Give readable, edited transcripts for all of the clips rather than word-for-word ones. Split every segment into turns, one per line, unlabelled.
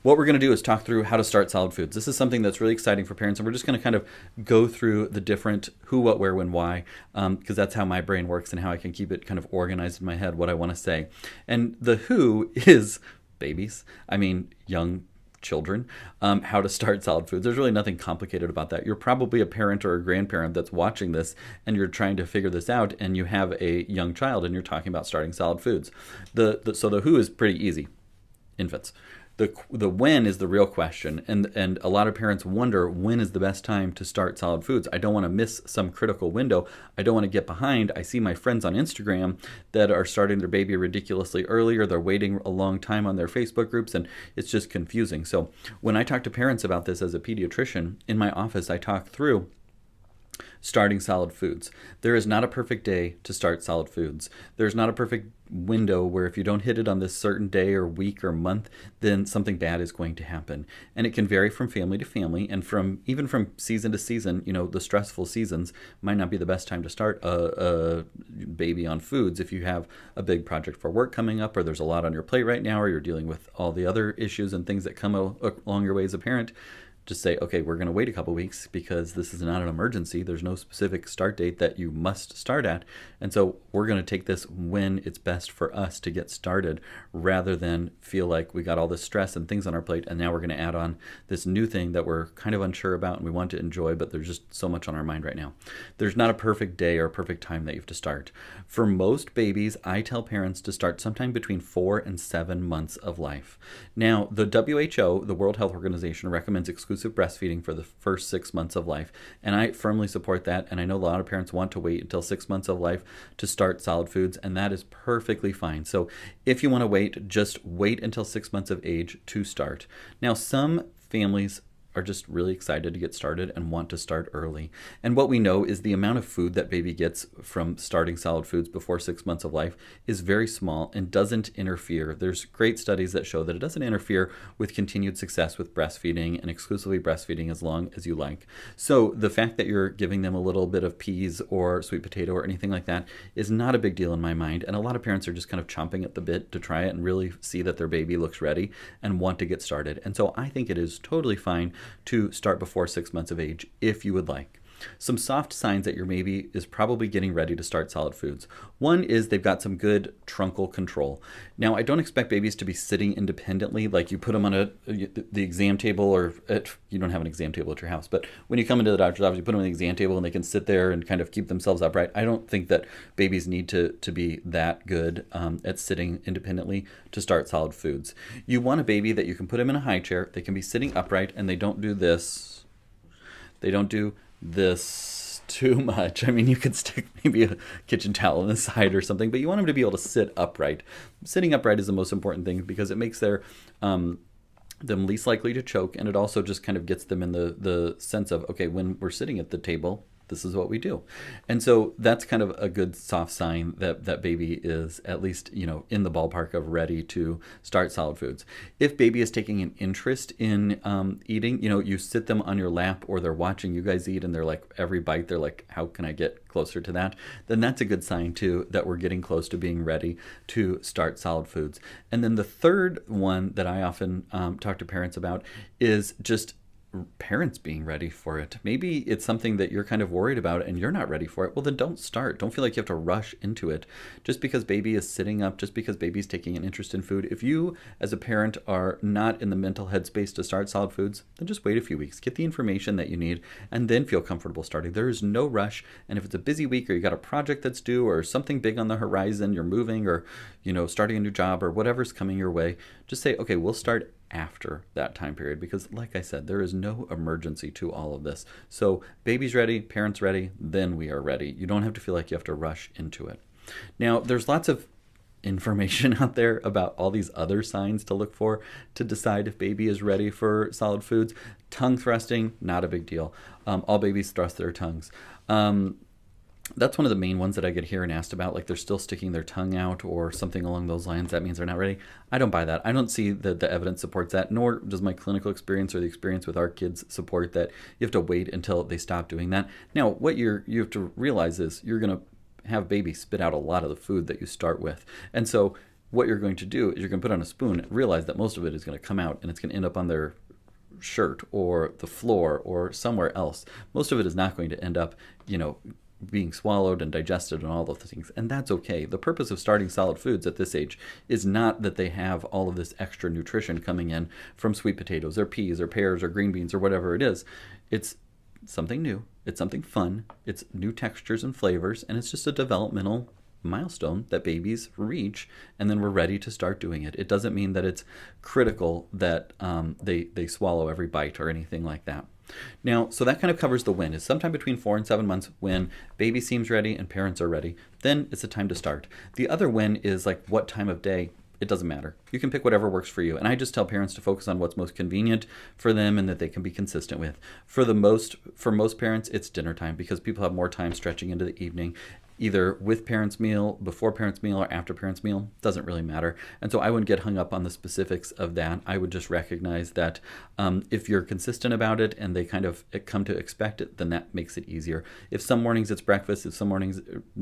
what we're going to do is talk through how to start solid foods. This is something that's really exciting for parents, and we're just going to kind of go through the different who, what, where, when, why, because that's how my brain works and how I can keep it kind of organized in my head, what I want to say. And the who is babies, I mean young children, how to start solid foods. There's really nothing complicated about that. You're probably a parent or a grandparent that's watching this and you're trying to figure this out, and you have a young child and you're talking about starting solid foods. So the who is pretty easy. Infants. The when is the real question, and a lot of parents wonder, when is the best time to start solid foods? I don't want to miss some critical window. I don't want to get behind. I see my friends on Instagram that are starting their baby ridiculously early, or they're waiting a long time on their Facebook groups, and it's just confusing. So when I talk to parents about this as a pediatrician in my office, I talk through starting solid foods. There is not a perfect day to start solid foods. There's not a perfect window where if you don't hit it on this certain day or week or month, then something bad is going to happen. And it can vary from family to family, and even from season to season. You know, the stressful seasons might not be the best time to start a baby on foods if you have a big project for work coming up, or there's a lot on your plate right now, or you're dealing with all the other issues and things that come along your way as a parent. Just say, okay, we're going to wait a couple weeks because this is not an emergency. There's no specific start date that you must start at. And so we're going to take this when it's best for us to get started, rather than feel like we got all this stress and things on our plate, and now we're going to add on this new thing that we're kind of unsure about and we want to enjoy, but there's just so much on our mind right now. There's not a perfect day or a perfect time that you have to start. For most babies, I tell parents to start sometime between 4 and 7 months of life. Now, the WHO, the World Health Organization, recommends exclusive breastfeeding for the first 6 months of life, and I firmly support that. And I know a lot of parents want to wait until 6 months of life to start solid foods, and that is perfectly fine. So if you want to wait, just wait until 6 months of age to start. Now, some families are just really excited to get started and want to start early. And what we know is the amount of food that baby gets from starting solid foods before 6 months of life is very small and doesn't interfere. There's great studies that show that it doesn't interfere with continued success with breastfeeding and exclusively breastfeeding as long as you like. So the fact that you're giving them a little bit of peas or sweet potato or anything like that is not a big deal in my mind. And a lot of parents are just kind of chomping at the bit to try it and really see that their baby looks ready and want to get started. And so I think it is totally fine to start before 6 months of age if you would like. Some soft signs that your baby is probably getting ready to start solid foods. One is they've got some good truncal control. Now, I don't expect babies to be sitting independently, like you put them on the exam table, or you don't have an exam table at your house, but when you come into the doctor's office, you put them on the exam table and they can sit there and kind of keep themselves upright. I don't think that babies need to be that good at sitting independently to start solid foods. You want a baby that you can put them in a high chair, they can be sitting upright, and they don't do this. They don't do this too much. I mean, you could stick maybe a kitchen towel on the side or something, but you want them to be able to sit upright. Sitting upright is the most important thing because it makes them least likely to choke, and it also just kind of gets them in the sense of, okay, when we're sitting at the table, this is what we do. And so that's kind of a good soft sign that baby is at least, you know, in the ballpark of ready to start solid foods. If baby is taking an interest in eating, you know, you sit them on your lap or they're watching you guys eat and they're like, every bite, they're like, how can I get closer to that? Then that's a good sign too that we're getting close to being ready to start solid foods. And then the third one that I often talk to parents about is just parents being ready for it. Maybe it's something that you're kind of worried about and you're not ready for it. Well, then don't start. Don't feel like you have to rush into it just because baby is sitting up, just because baby's taking an interest in food. If you as a parent are not in the mental headspace to start solid foods, then just wait a few weeks, get the information that you need, and then feel comfortable starting. There is no rush. And if it's a busy week, or you got a project that's due, or something big on the horizon, you're moving, or, you know, starting a new job, or whatever's coming your way, just say, okay, we'll start after that time period, because like I said, there is no emergency to all of this. So baby's ready, parents ready, then we are ready. You don't have to feel like you have to rush into it. Now, there's lots of information out there about all these other signs to look for to decide if baby is ready for solid foods. Tongue thrusting, not a big deal. All babies thrust their tongues. That's one of the main ones that I get here and asked about, like they're still sticking their tongue out or something along those lines. That means they're not ready. I don't buy that. I don't see that the evidence supports that, nor does my clinical experience or the experience with our kids support that you have to wait until they stop doing that. Now, what you have to realize is you're going to have baby spit out a lot of the food that you start with. And so what you're going to do is you're going to put on a spoon, realize that most of it is going to come out and it's going to end up on their shirt or the floor or somewhere else. Most of it is not going to end up, being swallowed and digested and all those things. And that's okay. The purpose of starting solid foods at this age is not that they have all of this extra nutrition coming in from sweet potatoes or peas or pears or green beans or whatever it is. It's something new. It's something fun. It's new textures and flavors. And it's just a developmental milestone that babies reach, and then we're ready to start doing it. It doesn't mean that it's critical that they swallow every bite or anything like that. Now, so that kind of covers the when. It's sometime between 4 and 7 months when baby seems ready and parents are ready. Then it's the time to start. The other when is like what time of day. It doesn't matter. You can pick whatever works for you. And I just tell parents to focus on what's most convenient for them and that they can be consistent with. For most parents, it's dinner time because people have more time stretching into the evening, either with parents' meal, before parents' meal, or after parents' meal. Doesn't really matter. And so I wouldn't get hung up on the specifics of that. I would just recognize that if you're consistent about it and they kind of come to expect it, then that makes it easier. If some mornings it's breakfast, if some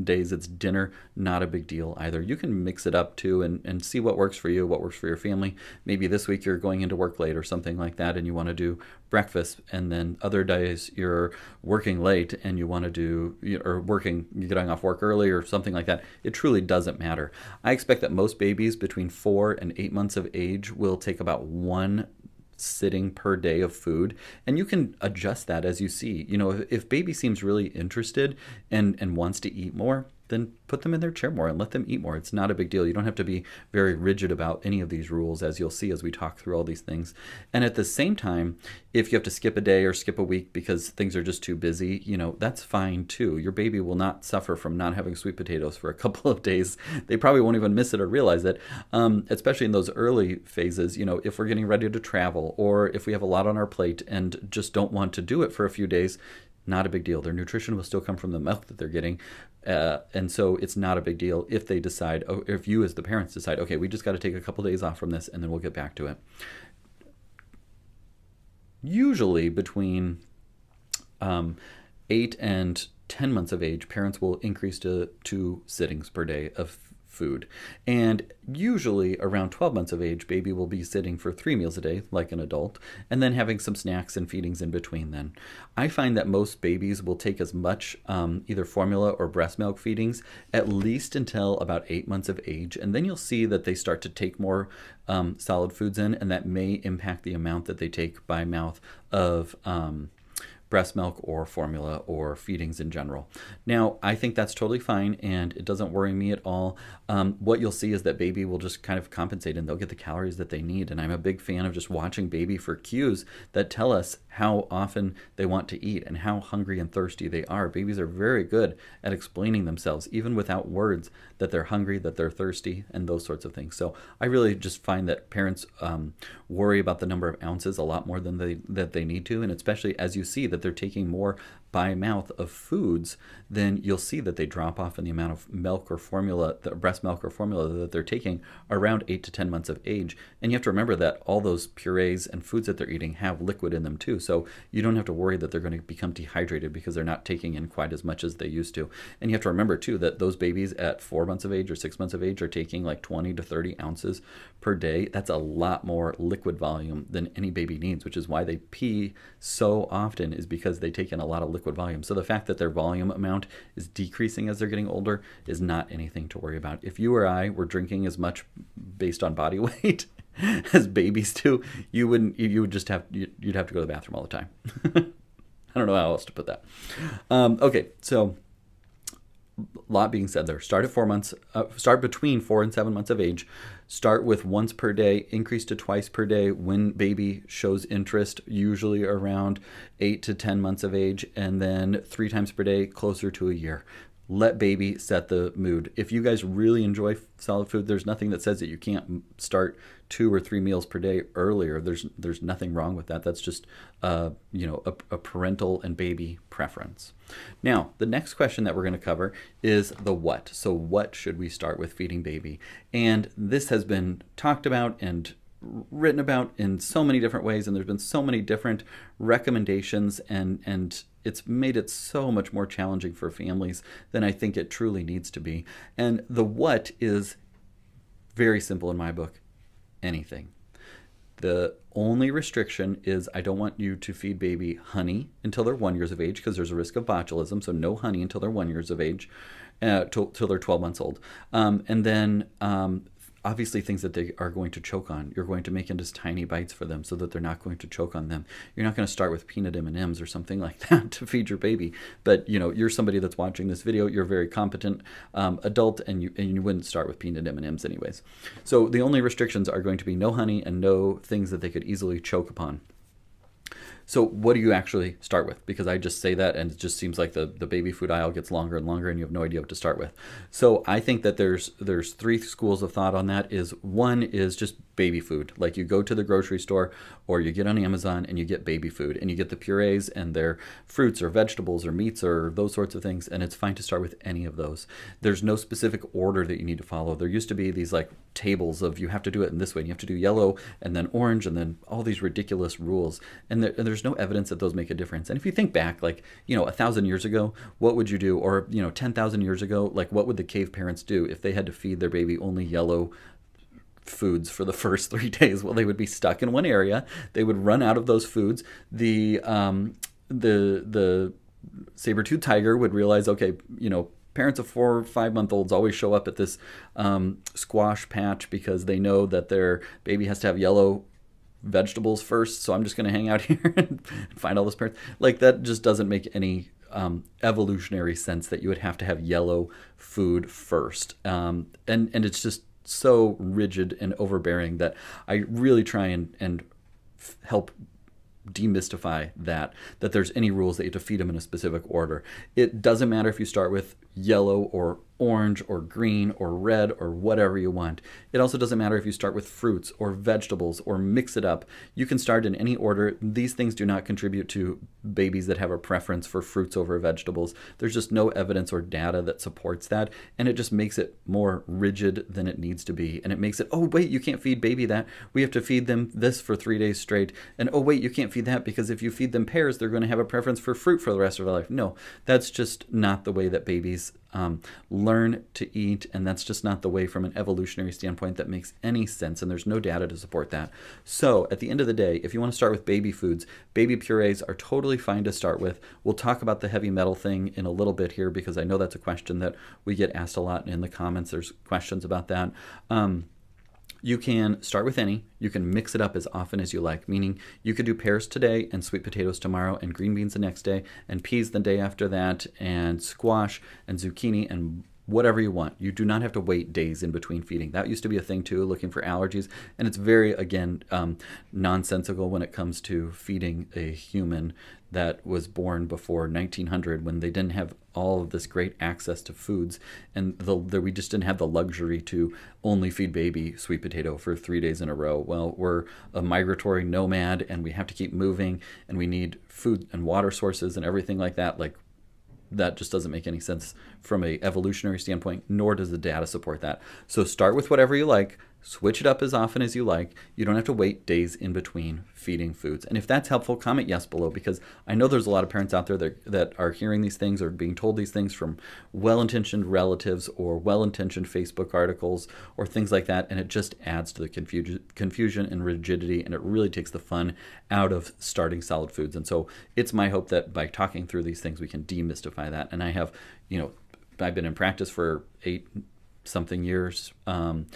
days it's dinner, not a big deal either. You can mix it up too and see what works for you, what works for your family. Maybe this week you're going into work late or something like that and you want to do breakfast, and then other days you're working late and you want to do, you're getting off work early or something like that. It truly doesn't matter. I expect that most babies between 4 and 8 months of age will take about 1 sitting per day of food, and you can adjust that as you see. If baby seems really interested and wants to eat more, then put them in their chair more and let them eat more. It's not a big deal. You don't have to be very rigid about any of these rules, as you'll see as we talk through all these things. And at the same time, if you have to skip a day or skip a week because things are just too busy, that's fine too. Your baby will not suffer from not having sweet potatoes for a couple of days. They probably won't even miss it or realize it, especially in those early phases. If we're getting ready to travel or if we have a lot on our plate and just don't want to do it for a few days, not a big deal. Their nutrition will still come from the milk that they're getting. And so it's not a big deal if they decide, if you as the parents decide, okay, we just got to take a couple days off from this and then we'll get back to it. Usually between 8 and 10 months of age, parents will increase to 2 sittings per day of food. And usually around 12 months of age, baby will be sitting for 3 meals a day, like an adult, and then having some snacks and feedings in between then. I find that most babies will take as much either formula or breast milk feedings at least until about 8 months of age, and then you'll see that they start to take more solid foods in, and that may impact the amount that they take by mouth of breast milk or formula or feedings in general. Now, I think that's totally fine and it doesn't worry me at all. What you'll see is that baby will just kind of compensate and they'll get the calories that they need. And I'm a big fan of just watching baby for cues that tell us how often they want to eat and how hungry and thirsty they are. Babies are very good at explaining themselves, even without words, that they're hungry, that they're thirsty, and those sorts of things. So I really just find that parents worry about the number of ounces a lot more than they need to, and especially as you see that they're taking more by mouth of foods, then you'll see that they drop off in the amount of milk or formula, the breast milk or formula that they're taking around 8 to 10 months of age. And you have to remember that all those purees and foods that they're eating have liquid in them too. So you don't have to worry that they're going to become dehydrated because they're not taking in quite as much as they used to. And you have to remember too that those babies at 4 months of age or 6 months of age are taking like 20 to 30 ounces per day. That's a lot more liquid volume than any baby needs, which is why they pee so often, is because they take in a lot of liquid volume. So the fact that their volume amount is decreasing as they're getting older is not anything to worry about. If you or I were drinking as much based on body weight as babies do, you'd have to go to the bathroom all the time. I don't know how else to put that. Okay, so a lot being said there. Start at 4 months. Start between 4 and 7 months of age. Start with once per day, increase to twice per day when baby shows interest, usually around 8 to 10 months of age, and then 3 times per day, closer to a year. Let baby set the mood. If you guys really enjoy solid food, there's nothing that says that you can't start 2 or 3 meals per day earlier. There's nothing wrong with that. That's just a parental and baby preference. Now, the next question that we're going to cover is the what. So what should we start with feeding baby? And this has been talked about and written about in so many different ways, and there's been so many different recommendations, and it's made it so much more challenging for families than I think it truly needs to be. And the what is Very simple in my book. Anything. The only restriction is I don't want you to feed baby honey until they're 1 year of age because there's a risk of botulism. So no honey until they're 1 year of age, till they're 12 months old. And then obviously things that they are going to choke on. You're going to make into tiny bites for them so that they're not going to choke on them. You're not going to start with peanut M&Ms or something like that to feed your baby. But you're somebody that's watching this video. You're a very competent adult, and you wouldn't start with peanut M&Ms anyways. So the only restrictions are going to be no honey and no things that they could easily choke upon. So what do you actually start with? Because I just say that and it just seems like the baby food aisle gets longer and longer and you have no idea what to start with. So I think that there's three schools of thought on that. One is just baby food. Like you go to the grocery store or you get on Amazon and you get baby food and you get the purees and they're fruits or vegetables or meats or those sorts of things, and it's fine to start with any of those. There's no specific order that you need to follow. There used to be these like tables of you have to do it in this way and you have to do yellow and then orange and then all these ridiculous rules, and there's no evidence that those make a difference. And if you think back, like 1,000 years ago, what would you do? Or 10,000 years ago, like what would the cave parents do if they had to feed their baby only yellow foods for the first 3 days? Well, they would be stuck in one area. They would run out of those foods. The saber-toothed tiger would realize, okay, parents of 4 or 5 month olds always show up at this squash patch because they know that their baby has to have yellow vegetables first, so I'm just going to hang out here and find all those parents. Like that just doesn't make any evolutionary sense that you would have to have yellow food first. And it's just so rigid and overbearing that I really try and help demystify that there's any rules that you have to feed them in a specific order. It doesn't matter if you start with yellow or orange or green or red or whatever you want. It also doesn't matter if you start with fruits or vegetables or mix it up. You can start in any order. These things do not contribute to babies that have a preference for fruits over vegetables. There's just no evidence or data that supports that, and it just makes it more rigid than it needs to be. And it makes it, oh wait, you can't feed baby that. We have to feed them this for 3 days straight. And oh wait, you can't feed that because if you feed them pears, they're going to have a preference for fruit for the rest of their life. No, that's just not the way that babies learn to eat, and that's just not the way from an evolutionary standpoint that makes any sense, and there's no data to support that. So at the end of the day, if you want to start with baby foods, baby purees are totally fine to start with. We'll talk about the heavy metal thing in a little bit here because I know that's a question that we get asked a lot in the comments. There's questions about that. You can start with any. You can mix it up as often as you like, meaning you could do pears today and sweet potatoes tomorrow and green beans the next day and peas the day after that and squash and zucchini and whatever you want. You do not have to wait days in between feeding. That used to be a thing too, looking for allergies, and it's very, again, nonsensical when it comes to feeding a human that was born before 1900 when they didn't have all of this great access to foods, and we just didn't have the luxury to only feed baby sweet potato for 3 days in a row. Well, we're a migratory nomad and we have to keep moving and we need food and water sources and everything like that. Like that just doesn't make any sense from a evolutionary standpoint, nor does the data support that. So start with whatever you like, switch it up as often as you like. You don't have to wait days in between feeding foods. And if that's helpful, comment yes below, because I know there's a lot of parents out there that are hearing these things or being told these things from well-intentioned relatives or well-intentioned Facebook articles or things like that, and it just adds to the confusion and rigidity, and it really takes the fun out of starting solid foods. And so it's my hope that by talking through these things, we can demystify that. And I have, I've been in practice for 8 something years and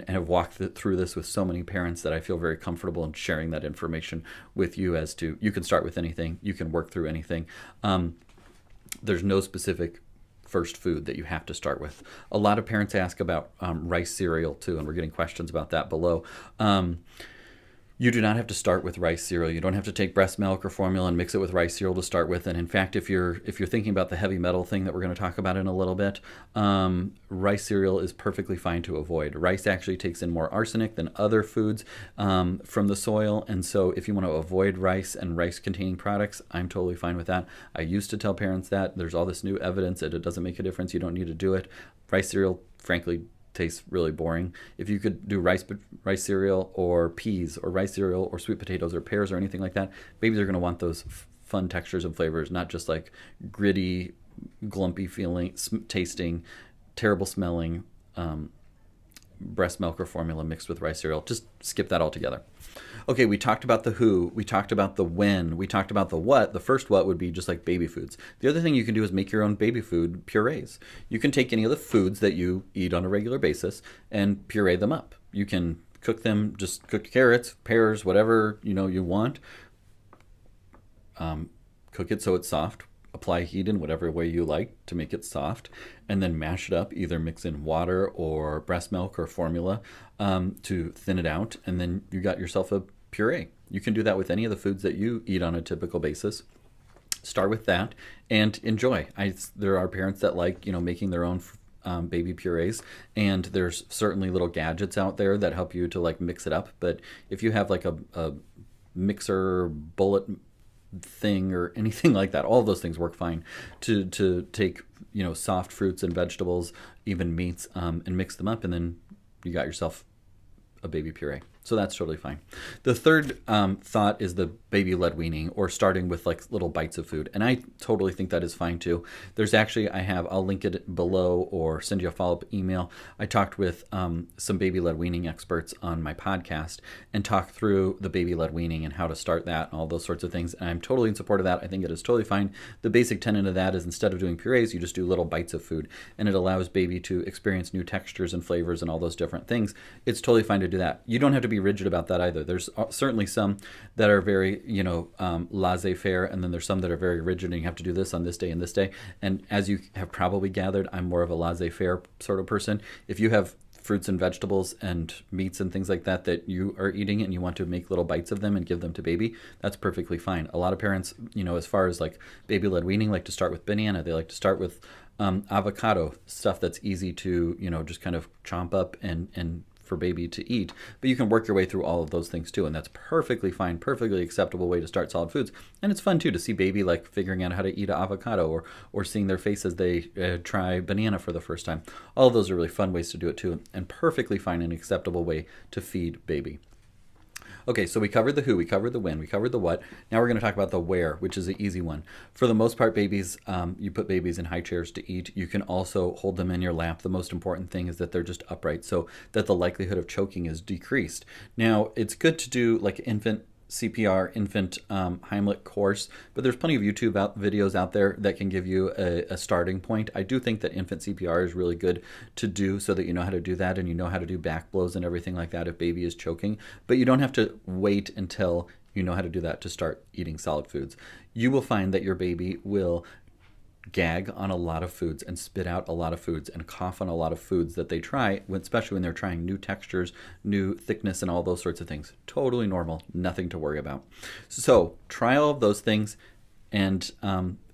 have walked through this with so many parents that I feel very comfortable in sharing that information with you as to you can start with anything, you can work through anything. There's no specific first food that you have to start with. A lot of parents ask about rice cereal too, and we're getting questions about that below. You do not have to start with rice cereal. You don't have to take breast milk or formula and mix it with rice cereal to start with. And in fact, if you're thinking about the heavy metal thing that we're going to talk about in a little bit, rice cereal is perfectly fine to avoid. Rice actually takes in more arsenic than other foods from the soil. And so if you want to avoid rice and rice-containing products, I'm totally fine with that. I used to tell parents that. There's all this new evidence that it doesn't make a difference. You don't need to do it. Rice cereal, frankly, tastes really boring. If you could do rice cereal or peas or rice cereal or sweet potatoes or pears or anything like that, babies are going to want those fun textures and flavors, not just like gritty, glumpy feeling, tasting, terrible smelling breast milk or formula mixed with rice cereal. Just skip that altogether. Okay, we talked about the who, we talked about the when, we talked about the what. The first what would be just like baby foods. The other thing you can do is make your own baby food purees. You can take any of the foods that you eat on a regular basis and puree them up. You can cook them, just cooked carrots, pears, whatever you want. Cook it so it's soft. Apply heat in whatever way you like to make it soft, and then mash it up. Either mix in water or breast milk or formula to thin it out, and then you got yourself a puree. You can do that with any of the foods that you eat on a typical basis. Start with that and enjoy. There are parents that like making their own baby purees, and there's certainly little gadgets out there that help you to like mix it up. But if you have like a mixer bullet thing or anything like that, all of those things work fine to take soft fruits and vegetables, even meats, and mix them up, and then you got yourself a baby puree. So that's totally fine. The third thought is the baby-led weaning, or starting with like little bites of food. And I totally think that is fine too. There's actually, I'll link it below or send you a follow-up email. I talked with some baby-led weaning experts on my podcast and talked through the baby-led weaning and how to start that and all those sorts of things. And I'm totally in support of that. I think it is totally fine. The basic tenet of that is instead of doing purees, you just do little bites of food, and it allows baby to experience new textures and flavors and all those different things. It's totally fine to do that. You don't have to be rigid about that either. There's certainly some that are very, laissez-faire, and then there's some that are very rigid, and you have to do this on this day and this day. And as you have probably gathered, I'm more of a laissez-faire sort of person. If you have fruits and vegetables and meats and things like that that you are eating and you want to make little bites of them and give them to baby, that's perfectly fine. A lot of parents, as far as like baby-led weaning, like to start with banana. They like to start with avocado, stuff that's easy to, just kind of chomp up and for baby to eat. But you can work your way through all of those things too, and that's perfectly fine, perfectly acceptable way to start solid foods. And it's fun too to see baby like figuring out how to eat an avocado, or seeing their face as they try banana for the first time. All of those are really fun ways to do it too, and perfectly fine and acceptable way to feed baby. Okay, so we covered the who, we covered the when, we covered the what. Now we're going to talk about the where, which is an easy one. For the most part, babies, you put babies in high chairs to eat. You can also hold them in your lap. The most important thing is that they're just upright so that the likelihood of choking is decreased. Now, it's good to do like infant CPR, infant Heimlich course, but there's plenty of YouTube videos out there that can give you a starting point. I do think that infant CPR is really good to do so that you know how to do that and you know how to do back blows and everything like that if baby is choking, but you don't have to wait until you know how to do that to start eating solid foods. You will find that your baby will gag on a lot of foods and spit out a lot of foods and cough on a lot of foods that they try, especially when they're trying new textures, new thickness, and all those sorts of things. Totally normal, nothing to worry about. So try all of those things and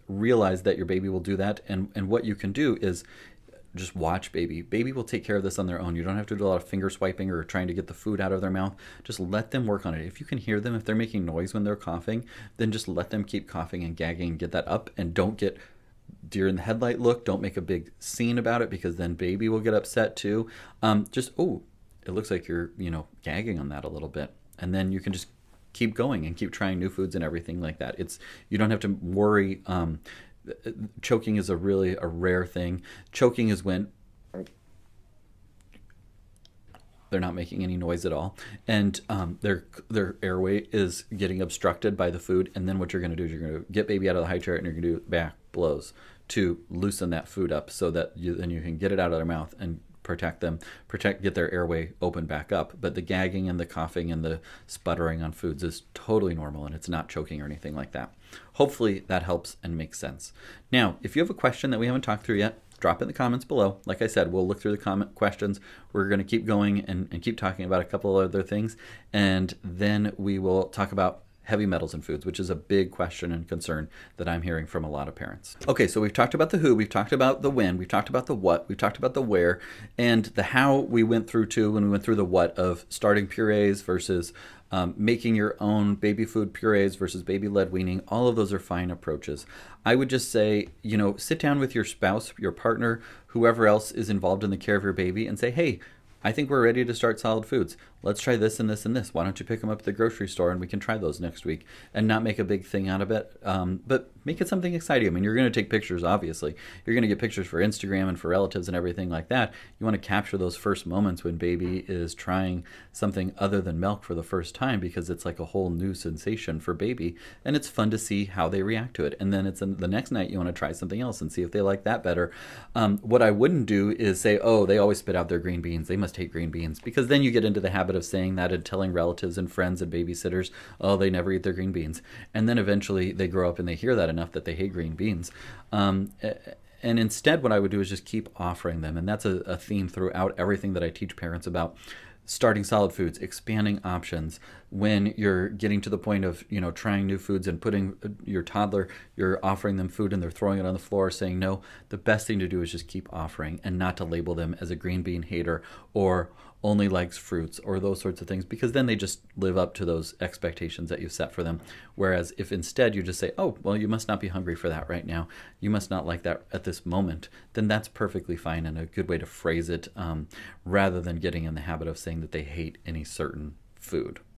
realize that your baby will do that. And what you can do is just watch baby. Baby will take care of this on their own. You don't have to do a lot of finger swiping or trying to get the food out of their mouth. Just let them work on it. If you can hear them, if they're making noise when they're coughing, then just let them keep coughing and gagging and get that up, and don't get deer in the headlight look. Don't make a big scene about it, because then baby will get upset too. Oh, it looks like you're, gagging on that a little bit. And then you can just keep going and keep trying new foods and everything like that. You don't have to worry. Choking is a rare thing. Choking is when they're not making any noise at all, and their airway is getting obstructed by the food. And then what you're going to do is you're going to get baby out of the high chair and you're going to do back blows to loosen that food up so that then you can get it out of their mouth and get their airway open back up. But the gagging and the coughing and the sputtering on foods is totally normal, and it's not choking or anything like that. Hopefully that helps and makes sense. Now, if you have a question that we haven't talked through yet, drop it in the comments below. Like I said, we'll look through the comment questions. We're going to keep going and keep talking about a couple of other things, and then we will talk about heavy metals in foods, which is a big question and concern that I'm hearing from a lot of parents. Okay, so we've talked about the who, we've talked about the when, we've talked about the what, we've talked about the where, and the how we went through too when we went through the what of starting purees versus making your own baby food purees versus baby-led weaning. All of those are fine approaches. I would just say, sit down with your spouse, your partner, whoever else is involved in the care of your baby, and say, hey, I think we're ready to start solid foods. let's try this and this and this. Why don't you pick them up at the grocery store and we can try those next week, and not make a big thing out of it, but make it something exciting. I mean, you're going to take pictures, obviously. You're going to get pictures for Instagram and for relatives and everything like that. You want to capture those first moments when baby is trying something other than milk for the first time, because it's like a whole new sensation for baby, and it's fun to see how they react to it. And then it's the next night you want to try something else and see if they like that better. What I wouldn't do is say, oh, they always spit out their green beans, they must hate green beans, because then you get into the habit of saying that and telling relatives and friends and babysitters, oh, they never eat their green beans. And then eventually they grow up and they hear that enough that they hate green beans. And instead, what I would do is just keep offering them. And that's a theme throughout everything that I teach parents about starting solid foods, expanding options. When you're getting to the point of, trying new foods and putting your toddler, you're offering them food and they're throwing it on the floor, saying no, the best thing to do is just keep offering, and not to label them as a green bean hater or only likes fruits or those sorts of things, because then they just live up to those expectations that you've set for them. Whereas if instead you just say, oh, well, you must not be hungry for that right now, you must not like that at this moment, then that's perfectly fine and a good way to phrase it, rather than getting in the habit of saying that they hate any certain food.